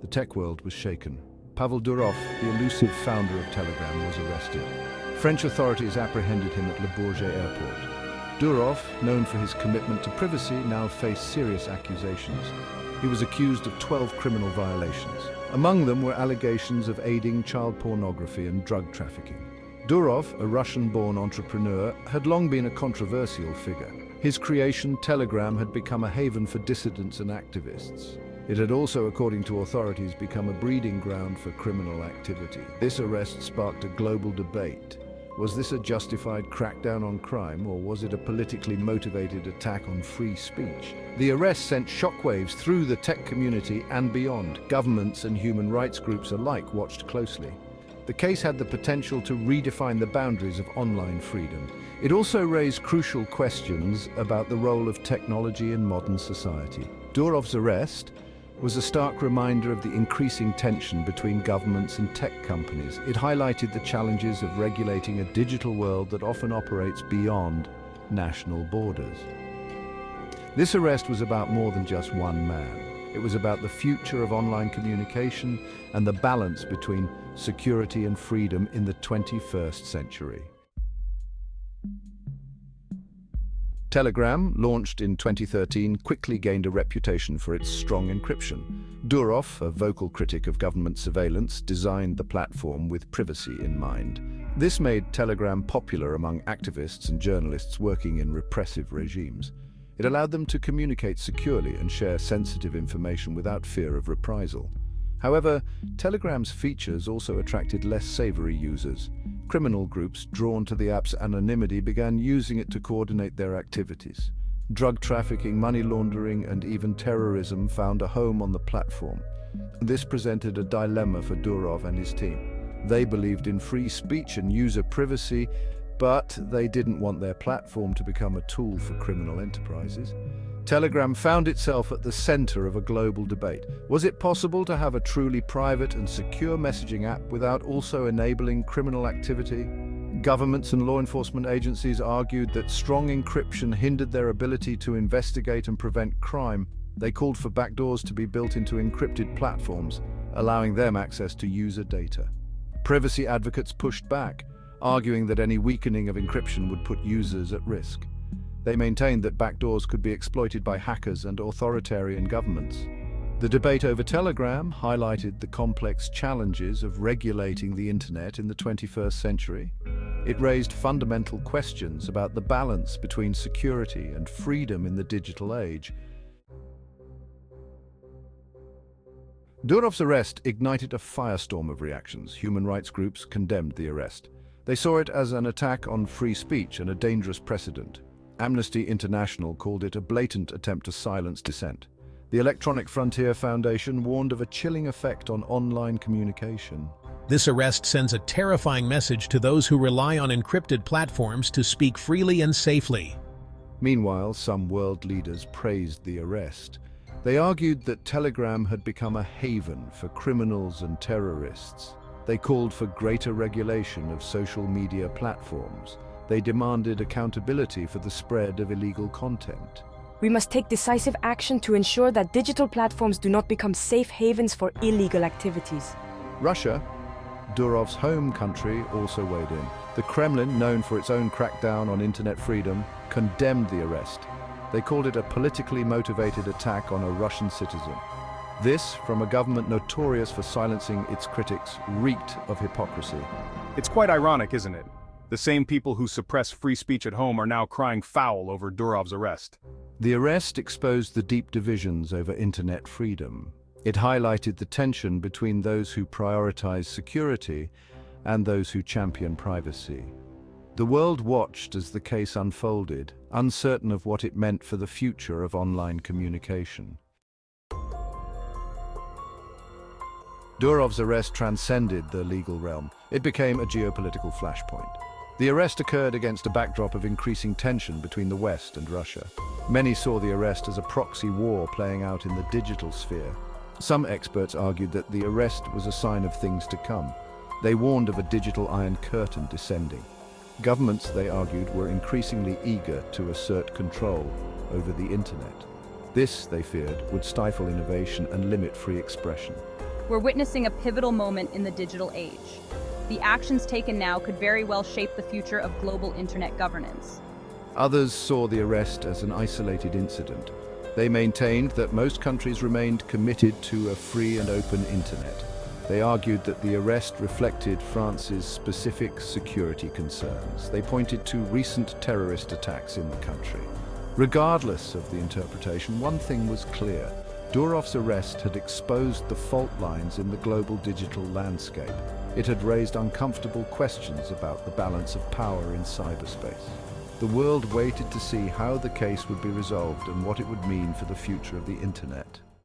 the tech world was shaken. Pavel Durov, the elusive founder of Telegram, was arrested. French authorities apprehended him at Le Bourget airport. Durov, known for his commitment to privacy, now faced serious accusations. He was accused of 12 criminal violations. Among them were allegations of aiding child pornography and drug trafficking. Durov, a Russian-born entrepreneur, had long been a controversial figure. His creation, Telegram, had become a haven for dissidents and activists. It had also, according to authorities, become a breeding ground for criminal activity. This arrest sparked a global debate. Was this a justified crackdown on crime, or was it a politically motivated attack on free speech? The arrest sent shockwaves through the tech community and beyond. Governments and human rights groups alike watched closely. The case had the potential to redefine the boundaries of online freedom. It also raised crucial questions about the role of technology in modern society. Durov's arrest was a stark reminder of the increasing tension between governments and tech companies. It highlighted the challenges of regulating a digital world that often operates beyond national borders. This arrest was about more than just one man. It was about the future of online communication and the balance between security and freedom in the 21st century. Telegram, launched in 2013, quickly gained a reputation for its strong encryption. Durov, a vocal critic of government surveillance, designed the platform with privacy in mind. This made Telegram popular among activists and journalists working in repressive regimes. It allowed them to communicate securely and share sensitive information without fear of reprisal. However, Telegram's features also attracted less savory users. Criminal groups drawn to the app's anonymity began using it to coordinate their activities. Drug trafficking, money laundering, and even terrorism found a home on the platform. This presented a dilemma for Durov and his team. They believed in free speech and user privacy, but they didn't want their platform to become a tool for criminal enterprises. Telegram found itself at the center of a global debate. Was it possible to have a truly private and secure messaging app without also enabling criminal activity? Governments and law enforcement agencies argued that strong encryption hindered their ability to investigate and prevent crime. They called for backdoors to be built into encrypted platforms, allowing them access to user data. Privacy advocates pushed back, arguing that any weakening of encryption would put users at risk. They maintained that backdoors could be exploited by hackers and authoritarian governments. The debate over Telegram highlighted the complex challenges of regulating the internet in the 21st century. It raised fundamental questions about the balance between security and freedom in the digital age. Durov's arrest ignited a firestorm of reactions. Human rights groups condemned the arrest. They saw it as an attack on free speech and a dangerous precedent. Amnesty International called it a blatant attempt to silence dissent. The Electronic Frontier Foundation warned of a chilling effect on online communication. This arrest sends a terrifying message to those who rely on encrypted platforms to speak freely and safely. Meanwhile, some world leaders praised the arrest. They argued that Telegram had become a haven for criminals and terrorists. They called for greater regulation of social media platforms. They demanded accountability for the spread of illegal content. We must take decisive action to ensure that digital platforms do not become safe havens for illegal activities. Russia, Durov's home country, also weighed in. The Kremlin, known for its own crackdown on internet freedom, condemned the arrest. They called it a politically motivated attack on a Russian citizen. This, from a government notorious for silencing its critics, reeked of hypocrisy. It's quite ironic, isn't it? The same people who suppress free speech at home are now crying foul over Durov's arrest. The arrest exposed the deep divisions over internet freedom. It highlighted the tension between those who prioritize security and those who champion privacy. The world watched as the case unfolded, uncertain of what it meant for the future of online communication. Durov's arrest transcended the legal realm. It became a geopolitical flashpoint. The arrest occurred against a backdrop of increasing tension between the West and Russia. Many saw the arrest as a proxy war playing out in the digital sphere. Some experts argued that the arrest was a sign of things to come. They warned of a digital iron curtain descending. Governments, they argued, were increasingly eager to assert control over the internet. This, they feared, would stifle innovation and limit free expression. We're witnessing a pivotal moment in the digital age. The actions taken now could very well shape the future of global internet governance. Others saw the arrest as an isolated incident. They maintained that most countries remained committed to a free and open internet. They argued that the arrest reflected France's specific security concerns. They pointed to recent terrorist attacks in the country. Regardless of the interpretation, one thing was clear. Durov's arrest had exposed the fault lines in the global digital landscape. It had raised uncomfortable questions about the balance of power in cyberspace. The world waited to see how the case would be resolved and what it would mean for the future of the internet.